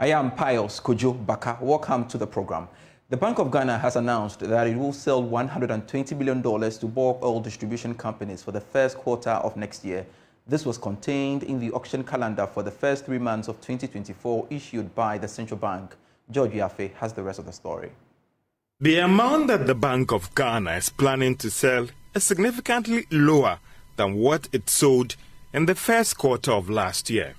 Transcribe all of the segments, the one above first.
I am Pius Kojo Baka. Welcome to the program. The Bank of Ghana has announced that it will sell $120 billion to bulk oil distribution companies for the first quarter of next year. This was contained in the auction calendar for the first 3 months of 2024 issued by the central bank. George Yafe has the rest of the story. The amount that the Bank of Ghana is planning to sell is significantly lower than what it sold in the first quarter of last year.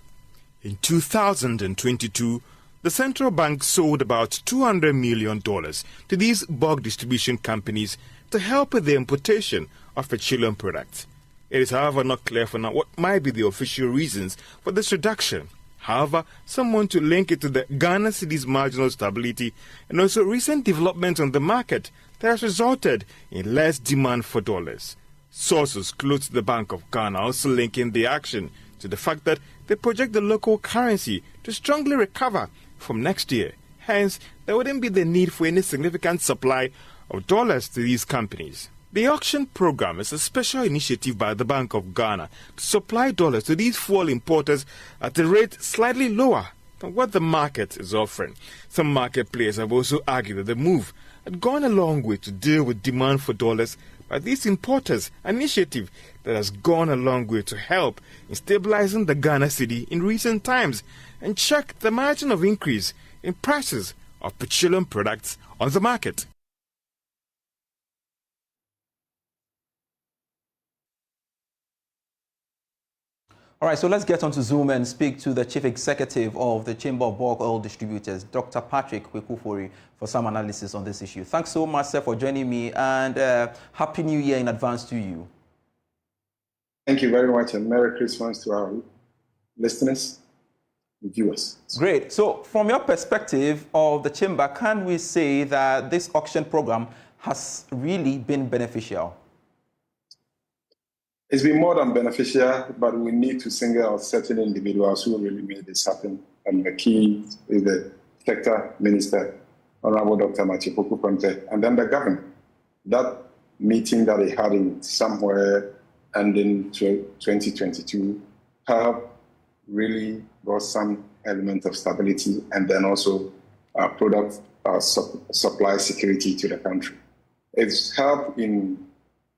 In 2022, the central bank sold about $200 million to these bulk distribution companies to help with the importation of petroleum products. It is, however, not clear for now what might be the official reasons for this reduction. However, some want to link it to the Ghana cedi's marginal stability and also recent developments on the market that has resulted in less demand for dollars. Sources close to the Bank of Ghana also linking the action to the fact that they project the local currency to strongly recover from next year. Hence, there wouldn't be the need for any significant supply of dollars to these companies. The auction program is a special initiative by the Bank of Ghana to supply dollars to these fuel importers at a rate slightly lower than what the market is offering. Some market players have also argued that the move had gone a long way to deal with demand for dollars by these importers, an initiative that has gone a long way to help in stabilizing the Ghana cedi in recent times and check the margin of increase in prices of petroleum products on the market. All right, so let's get on to Zoom and speak to the Chief Executive of the Chamber of Bulk Oil Distributors, Dr. Patrick Kwekufori, for some analysis on this issue. Thanks so much, sir, for joining me, and Happy New Year in advance to you. Thank you very much, and Merry Christmas to our listeners and viewers. Great. So from your perspective of the Chamber, can we say that this auction program has really been beneficial? It's been more than beneficial, but we need to single out certain individuals who really made this happen. And the key is the sector minister, Honorable Dr. Matthew Poku, and then the governor. That meeting that they had in somewhere ending 2022 helped really brought some element of stability and then also product supply security to the country. It's helped in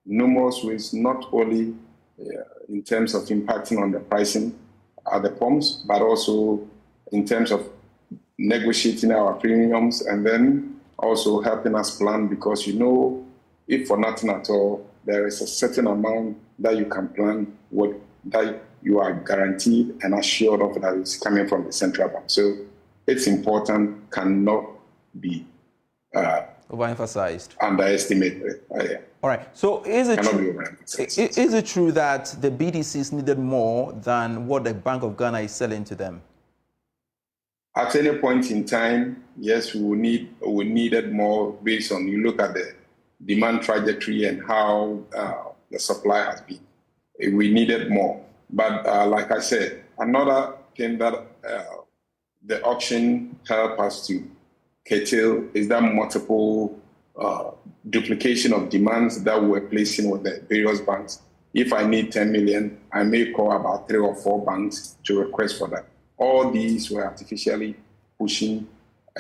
numerous ways, not only in terms of impacting on the pricing at the pumps, but also in terms of negotiating our premiums and then also helping us plan, because if for nothing at all, there is a certain amount that you can plan what that you are guaranteed and assured of that is coming from the central bank. So it's important, cannot be overemphasized, underestimated. Yeah. All right. So is it true that the BDCs needed more than what the Bank of Ghana is selling to them? At any point in time, yes, we needed more based on, you look at the demand trajectory and how the supply has been. We needed more. But like I said, another thing that the auction helped us to curtail is that multiple duplication of demands that we're placing with the various banks. If I need 10 million, I may call about 3 or 4 banks to request for that. All these were artificially pushing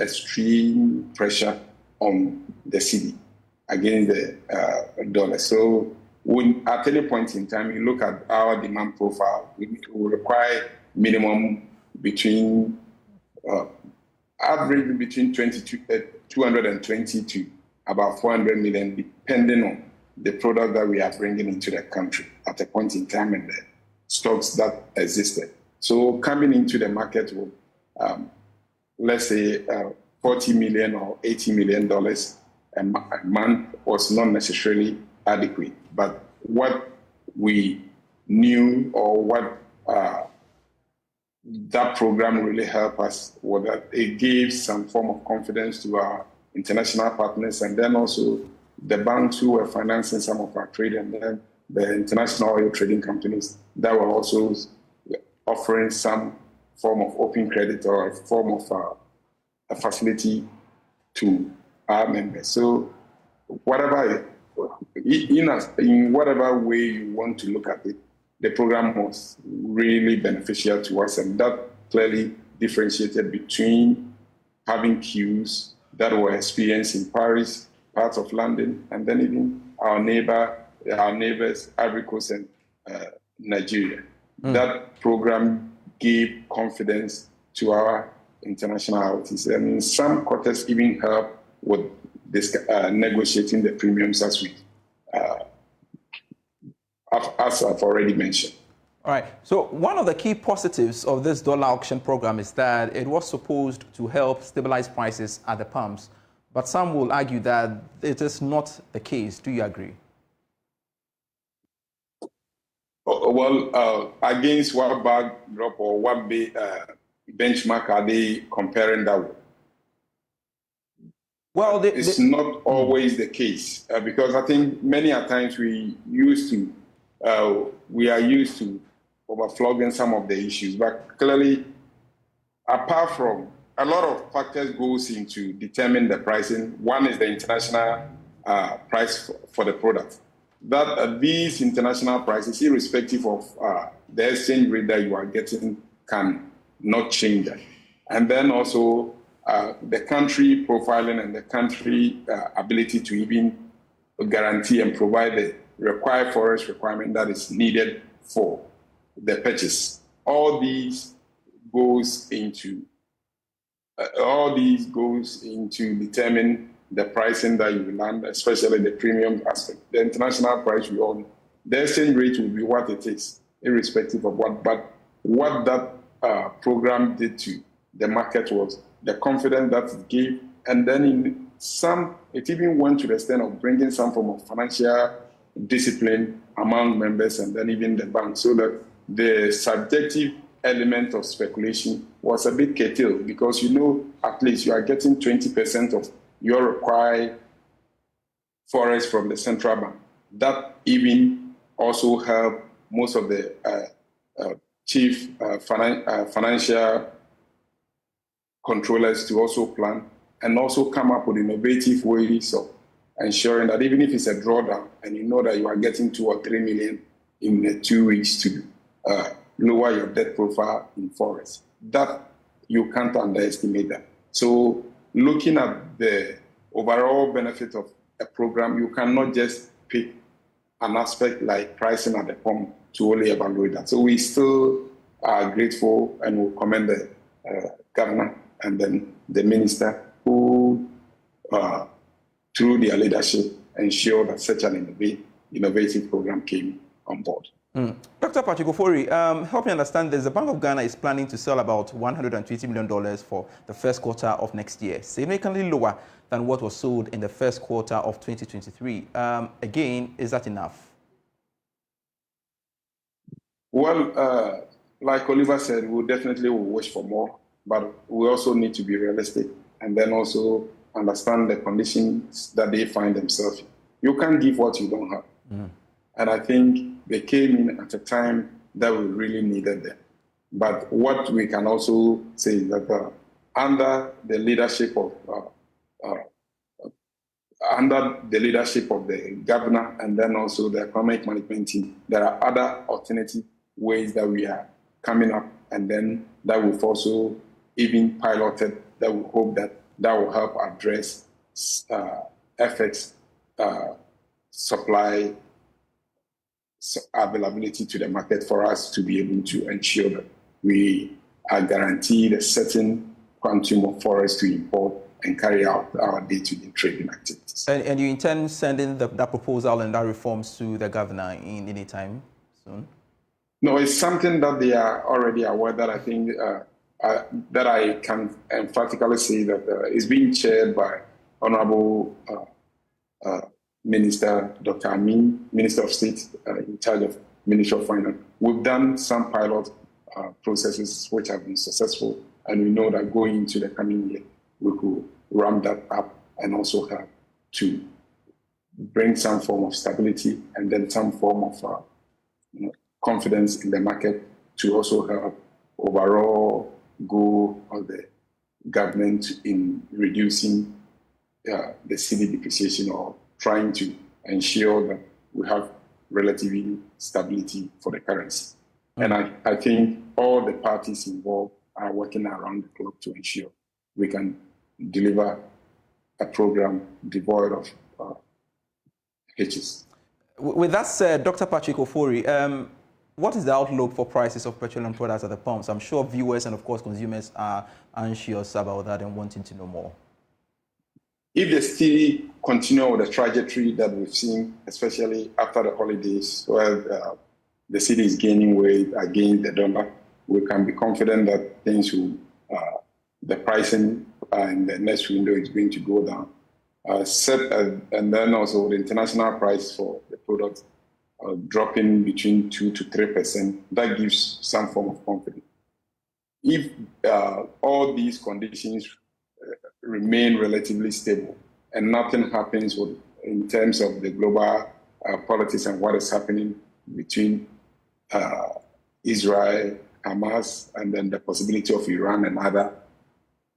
extreme pressure on the cedi against the dollar. So at any point in time, you look at our demand profile, we require minimum between average between 220 to about 400 million, depending on the product that we are bringing into the country at a point in time and the stocks that existed. So coming into the market with, let's say, $40 million or $80 million a month was not necessarily adequate. But what we knew, or what that program really helped us, was that it gave some form of confidence to our international partners, and then also the banks who were financing some of our trade, and then the international oil trading companies that were also offering some form of open credit or a form of a facility to our members. So whatever, in whatever way you want to look at it, the program was really beneficial to us, and that clearly differentiated between having queues that were experienced in Paris, parts of London, and then even our neighbors, Ivory Coast and Nigeria. That program gave confidence to our international authorities, and in some quarters even helped with this, negotiating the premiums as I've already mentioned. All right. So one of the key positives of this dollar auction program is that it was supposed to help stabilize prices at the pumps, but some will argue that it is not the case. Do you agree? Well, against what backdrop or what benchmark are they comparing that with? Well, it's not always the case because I think many a times we are used to overflogging some of the issues, but clearly, apart from a lot of factors goes into determine the pricing. One is the international price for the product. That these international prices, irrespective of the exchange rate that you are getting, can not change that. And then also the country profiling and the country ability to even guarantee and provide the required forest requirement that is needed for the purchase. All these goes into determine the pricing that you land, especially the premium aspect. The international price we own, the exchange rate will be what it is, irrespective of what. But what that program did to the market was the confidence that it gave, and then it even went to the extent of bringing some form of financial discipline among members and then even the bank, so that the subjective element of speculation was a bit curtailed, because at least you are getting 20% of your required forest from the central bank. That even also helped most of the chief financial controllers to also plan and also come up with innovative ways of ensuring that even if it's a drawdown and that you are getting 2 or 3 million in 2 weeks to lower your debt profile in forest, that you can't underestimate that. So looking at the overall benefit of a program, you cannot just pick an aspect like pricing at the pump to only evaluate that. So we still are grateful and will commend the governor and then the minister who, through their leadership, ensured that such an innovative program came on board. Dr. Patrick Ofori, help me understand this. The Bank of Ghana is planning to sell about $120 million for the first quarter of next year, significantly lower than what was sold in the first quarter of 2023. Again, is that enough? Well, like Oliver said, we definitely will wish for more, but we also need to be realistic and then also understand the conditions that they find themselves in. You can't give what you don't have. And I think they came in at a time that we really needed them. But what we can also say is that under the leadership of the governor and then also the economic management team, there are other alternative ways that we are coming up, and then that we've also even piloted, that we hope that will help address FX supply availability to the market for us to be able to ensure that we are guaranteed a certain quantum of forest to import and carry out our day-to-day trading activities. And you intend sending that proposal and that reforms to the governor in any time soon? No, it's something that they are already aware, that I think that I can emphatically say that is being chaired by Honorable Minister Dr. Amin, Minister of State in charge of Ministry of Finance. We've done some pilot processes which have been successful, and we know that going into the coming year, we could ramp that up and also have to bring some form of stability and then some form of confidence in the market to also help overall goal of the government in reducing the cedi depreciation, or trying to ensure that we have relatively stability for the currency. And I think all the parties involved are working around the clock to ensure we can deliver a program devoid of hitches. With that said, Dr. Patrick Ofori, what is the outlook for prices of petroleum products at the pumps? I'm sure viewers and, of course, consumers are anxious about that and wanting to know more. If they still continue with the trajectory that we've seen, especially after the holidays, where the city is gaining weight against the dollar, we can be confident that things will, the pricing in the next window is going to go down. And then also the international price for the product dropping between 2 to 3%, that gives some form of confidence. If all these conditions remain relatively stable and nothing happens in terms of the global politics and what is happening between Israel, Hamas, and then the possibility of Iran and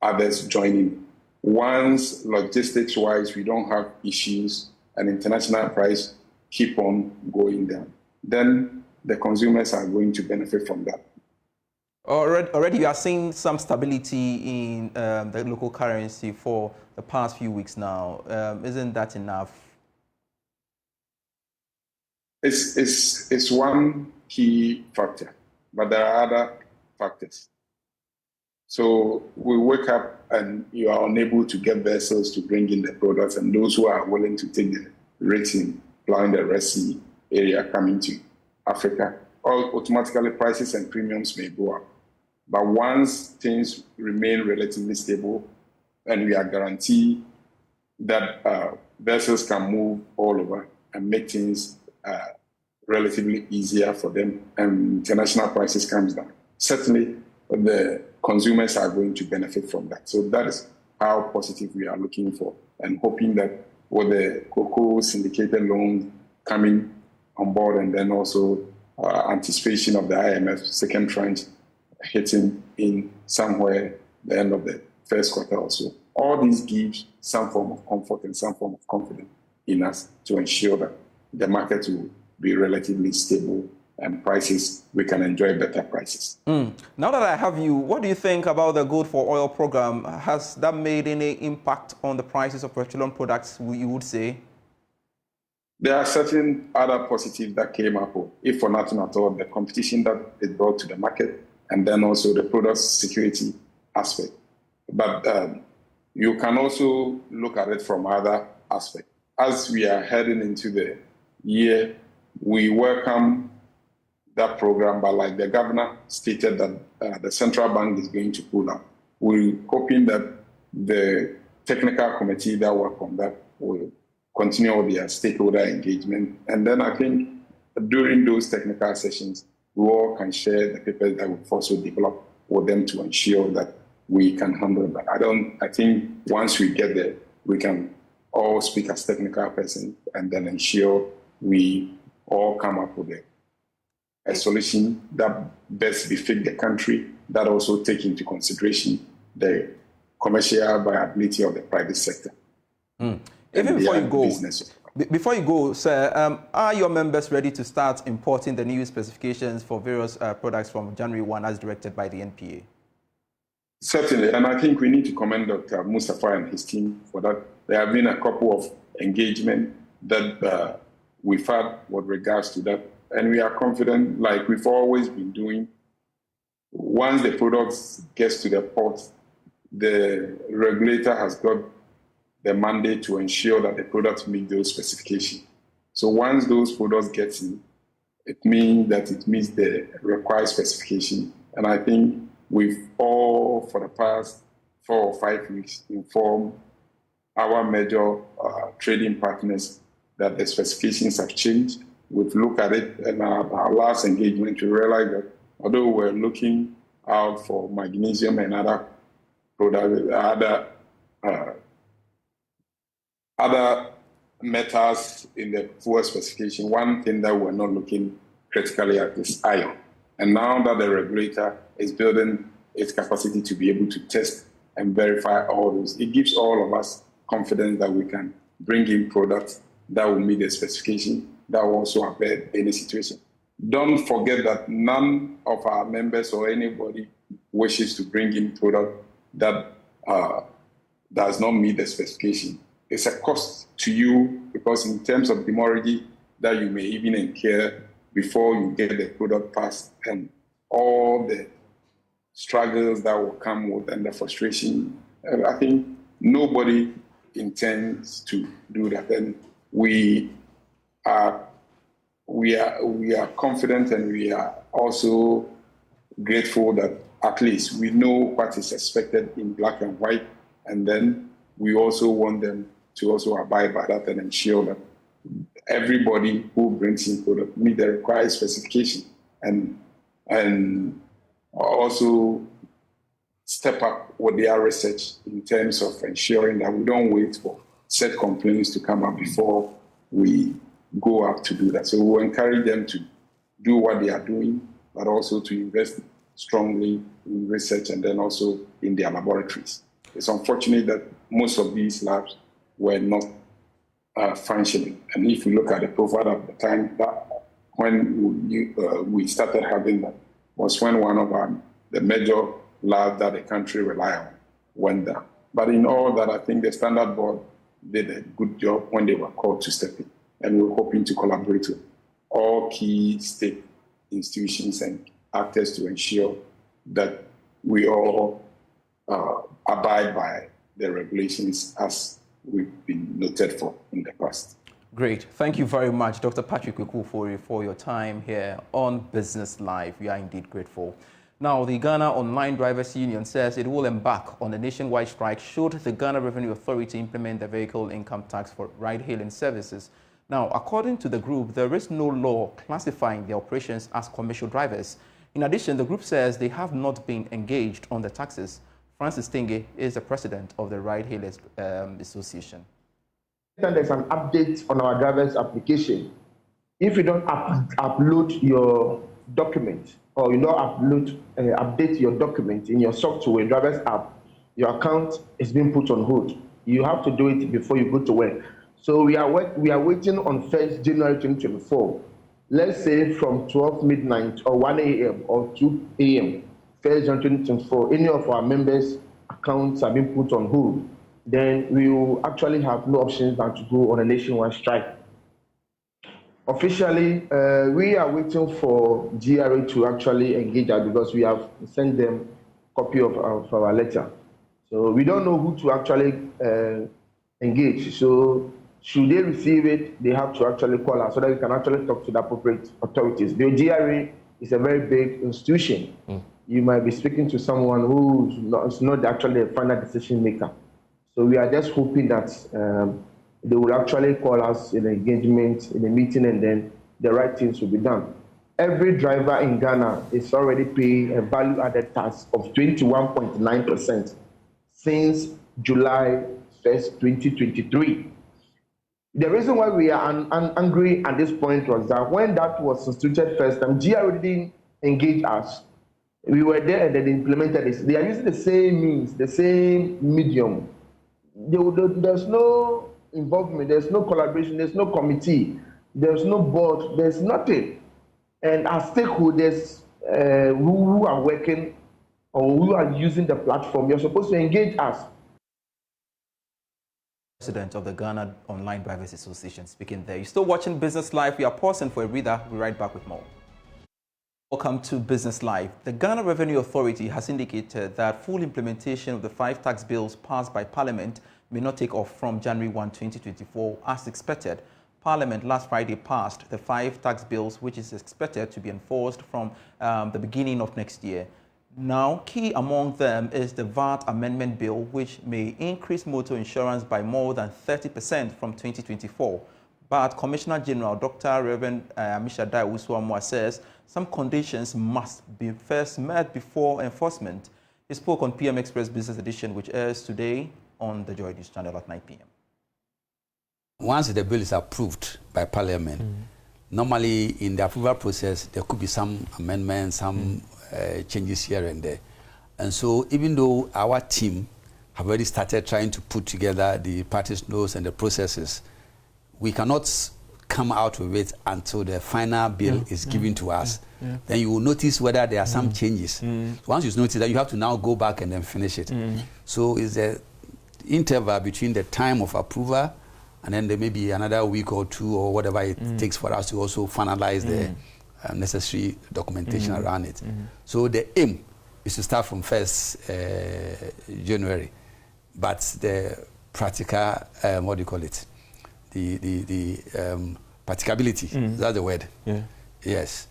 others joining. Once logistics-wise we don't have issues and international price keep on going down, then the consumers are going to benefit from that. Already, you are seeing some stability in the local currency for the past few weeks now. Isn't that enough? It's one key factor, but there are other factors. So we wake up and you are unable to get vessels to bring in the products, and those who are willing to take the risks in flying the Red Sea area coming to Africa, automatically prices and premiums may go up. But once things remain relatively stable and we are guaranteed that vessels can move all over and make things relatively easier for them and international prices comes down, certainly the consumers are going to benefit from that. So that is how positive we are looking for and hoping that with the cocoa syndicated loan coming on board and then also anticipation of the IMF second tranche hitting in somewhere the end of the first quarter or so. All these gives some form of comfort and some form of confidence in us to ensure that the market will be relatively stable and prices, we can enjoy better prices. Now that I have you, what do you think about the Good for Oil program? Has that made any impact on the prices of petroleum products, you would say? There are certain other positives that came up, if for nothing at all, the competition that it brought to the market, and then also the product security aspect. But you can also look at it from other aspects. As we are heading into the year, we welcome that program, but like the governor stated that the central bank is going to pull up. We're hoping that the technical committee that work on that will continue with their stakeholder engagement. And then I think during those technical sessions, we all can share the papers that we've also developed with them to ensure that we can handle that. I think once we get there, we can all speak as technical persons and then ensure we all come up with a solution that best befit the country, that also take into consideration the commercial viability of the private sector. Even before you go, sir, are your members ready to start importing the new specifications for various products from January 1 as directed by the NPA? Certainly, and I think we need to commend Dr. Mustafa and his team for that. There have been a couple of engagement that we've had with regards to that, and we are confident, like we've always been doing, once the products gets to the port, the regulator has got the mandate to ensure that the products meet those specifications. So once those products get in, it means that it meets the required specification. And I think we've all, for the past 4 or 5 weeks, informed our major trading partners that the specifications have changed. We've looked at it, and our last engagement, we realized that although we're looking out for magnesium and other products, other metals in the fuel specification, one thing that we're not looking critically at is iron. And now that the regulator is building its capacity to be able to test and verify all those, it gives all of us confidence that we can bring in products that will meet the specification, that will also avoid any situation. Don't forget that none of our members or anybody wishes to bring in product that does not meet the specification, it's a cost to you, because in terms of demurrage that you may even incur before you get the product passed, and all the struggles that will come with and the frustration, I think nobody intends to do that. And we are confident, and we are also grateful that at least we know what is expected in black and white, and then we also want them to also abide by that and ensure that everybody who brings in product meet the required specification, and also step up with their research in terms of ensuring that we don't wait for set complaints to come up before we go up to do that. So we'll encourage them to do what they are doing, but also to invest strongly in research and then also in their laboratories. It's unfortunate that most of these labs were not functioning. And if you look at the profile of the time that when we started having that, was when one of the major labs that the country rely on went down. But in all that, I think the Standard Board did a good job when they were called to step in. And we're hoping to collaborate with all key state institutions and actors to ensure that we all abide by the regulations as we've been noted for in the past. Great. Thank you very much, Dr. Patrick Kwekufori, for your time here on Business Live. We are indeed grateful. Now, the Ghana Online Drivers Union says it will embark on a nationwide strike should the Ghana Revenue Authority implement the vehicle income tax for ride-hailing services. Now, according to the group, there is no law classifying the operations as commercial drivers. In addition, the group says they have not been engaged on the taxes. Francis Tinge is the president of the Ride Hailers Association. There's an update on our driver's application. If you don't upload your document, or you don't update your document in your software driver's app, your account is being put on hold. You have to do it before you go to work. So we are waiting on 1st January 2024. Let's say from 12 midnight or 1 a.m. or 2 a.m. 1st January 2024, any of our members' accounts have been put on hold. Then we will actually have no options than to go on a nationwide strike. Officially, we are waiting for GRA to actually engage us because we have sent them a copy of our letter. So we don't know who to actually engage. So should they receive it, they have to actually call us so that we can actually talk to the appropriate authorities. The GRA is a very big institution. You might be speaking to someone who is not actually a final decision maker. So we are just hoping that they will actually call us in an engagement, in a meeting, and then the right things will be done. Every driver in Ghana is already paying a value-added tax of 21.9% since July 1st, 2023. The reason why we are angry at this point was that when that was instituted first time, GRA didn't engage us. We were there and they implemented this. They are using the same means, the same medium. There's no involvement, there's no collaboration, there's no committee, there's no board, there's nothing. And as stakeholders who are working or who are using the platform, you're supposed to engage us. President of the Ghana Online Drivers Association speaking there. You're still watching Business Live. We are pausing for a breather. We'll be right back with more. Welcome to Business Live. The Ghana Revenue Authority has indicated that full implementation of the 5 tax bills passed by Parliament may not take off from January 1, 2024 as expected. Parliament last Friday passed the 5 tax bills, which is expected to be enforced from the beginning of next year. Now, key among them is the VAT Amendment Bill, which may increase motor insurance by more than 30% from 2024. But Commissioner General Dr. Reverend Amishadai Usuamwa says some conditions must be first met before enforcement. He spoke on PM Express Business Edition, which airs today on the Joy News channel at 9 p.m. Once the bill is approved by Parliament, normally in the approval process, there could be some amendments, some changes here and there. And so even though our team have already started trying to put together the parties' notes and the processes, we cannot come out of it until the final bill is given to us. Then you will notice whether there are some changes. Once you notice that, you have to now go back and then finish it. So it's the interval between the time of approval and then there may be another week or two or whatever it takes for us to also finalize the necessary documentation around it. So the aim is to start from 1st January, but the practical, what do you call it? The practicability, that's the word. Yes,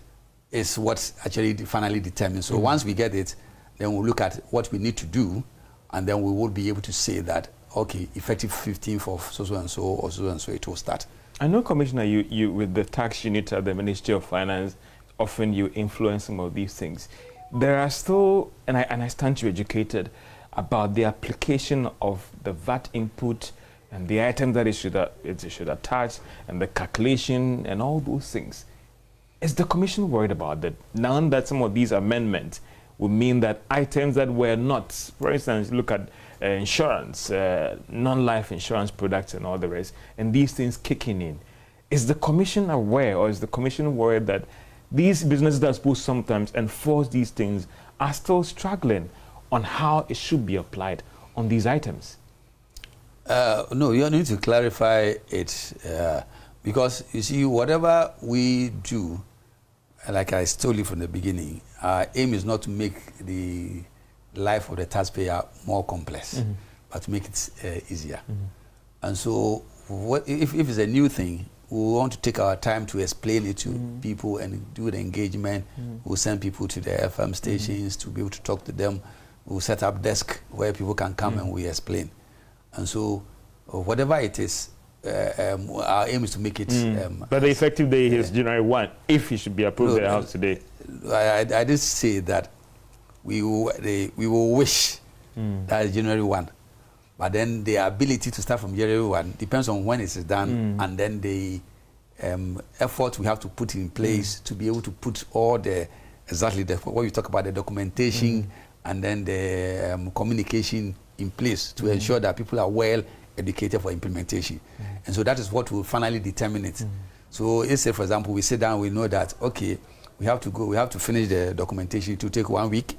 is what actually finally determines. So once we get it, then we'll look at what we need to do, and then we will be able to say that, okay, effective 15th of so-and-so or so-and-so, it will start. I know, Commissioner, you with the tax unit at the Ministry of Finance, often you influence some of these things. There are still, and I stand to be educated about the application of the VAT input and the item that it should attach and the calculation and all those things. Is the Commission worried about that? Now that some of these amendments will mean that items that were not, for instance, look at insurance, non-life insurance products and all the rest, and these things kicking in. Is the Commission aware, or is the Commission worried that these businesses that are supposed to sometimes enforce these things are still struggling on how it should be applied on these items? No, you need to clarify it because, you see, whatever we do, like I told you from the beginning, our aim is not to make the life of the taxpayer more complex, but to make it easier. And so if it's a new thing, we want to take our time to explain it to people and do the engagement. We'll send people to the FM stations to be able to talk to them. We'll set up desk where people can come and we explain. And so whatever it is, our aim is to make it... but the effective day is January 1, if it should be approved in the House today. I did say that we will wish that is January 1. But then the ability to start from January 1 depends on when it is done, and then the effort we have to put in place to be able to put all the, exactly what you talk about, the documentation and then the communication in place to ensure that people are well educated for implementation. And so that is what will finally determine it. So let's say, for example, we sit down, we know that, okay, we have to finish the documentation to take 1 week.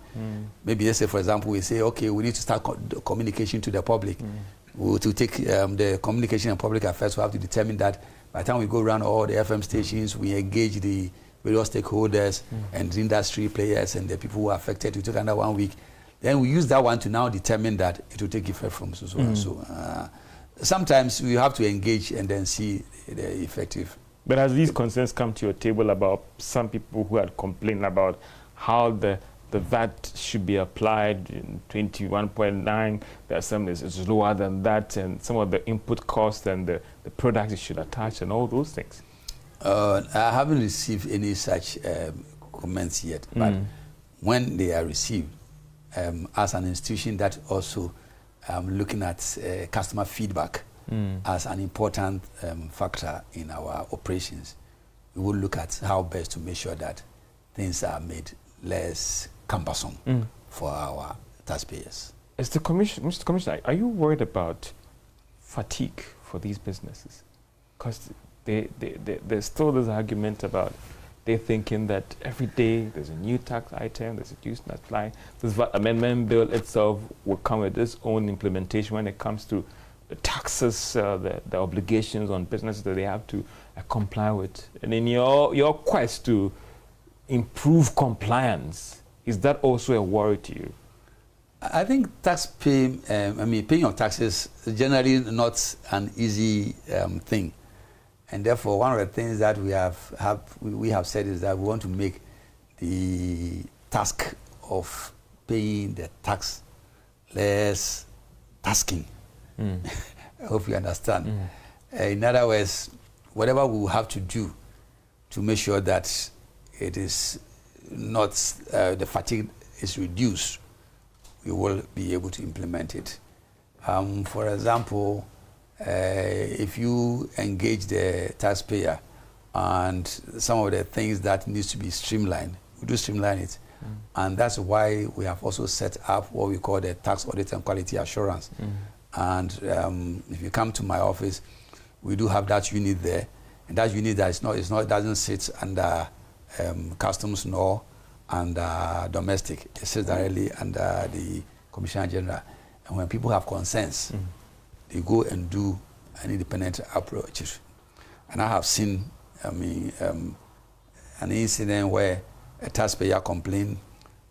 Maybe let's say, for example, we say, okay, we need to start communication to the public. To take the communication and public affairs, we have to determine that by the time we go around all the FM stations, we engage the various stakeholders and the industry players and the people who are affected. We take under 1 week. Then we use that one to now determine that it will take effect from so and so. Sometimes we have to engage and then see the effective. But has these concerns come to your table about some people who had complained about how the VAT should be applied in 21.9, there are some is lower than that, and some of the input costs and the products it should attach and all those things? I haven't received any such comments yet, but when they are received, as an institution that also looking at customer feedback as an important factor in our operations, we will look at how best to make sure that things are made less cumbersome for our taxpayers. Mr. Commissioner, are you worried about fatigue for these businesses? Because there's still this argument about they're thinking that every day there's a new tax item, there's a new tax line. This VAT amendment bill itself will come with its own implementation when it comes to the taxes, the obligations on businesses that they have to comply with. And in your quest to improve compliance, is that also a worry to you? I think paying of taxes is generally not an easy thing. And therefore, one of the things that we have said is that we want to make the task of paying the tax less tasking. I hope you understand. In other words, whatever we will have to do to make sure that it is not, the fatigue is reduced, we will be able to implement it. For example, if you engage the taxpayer and some of the things that needs to be streamlined, we do streamline it. And that's why we have also set up what we call the tax audit and quality assurance. And if you come to my office, we do have that unit there. And that unit that doesn't sit under customs nor under domestic. It sits directly under the Commissioner General. And when people have concerns, they go and do an independent approach. And I have seen, an incident where a taxpayer complained.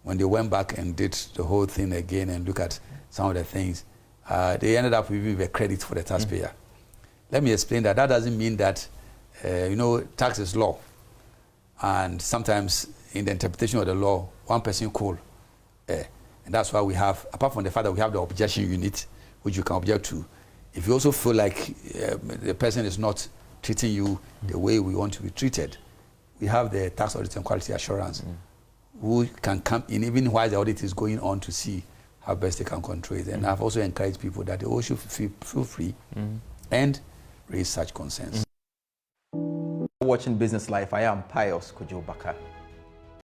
When they went back and did the whole thing again and look at some of the things, they ended up giving the credit for the taxpayer. Let me explain that. That doesn't mean that, tax is law. And sometimes in the interpretation of the law, one person could. And that's why we have, apart from the fact that we have the objection unit, which you can object to, if you also feel like the person is not treating you the way we want to be treated, we have the tax audit and quality assurance, who can come in even while the audit is going on to see how best they can control it. And I've also encouraged people that they all should feel free and raise such concerns. Watching Business Life, I am Pius Kojo Baka.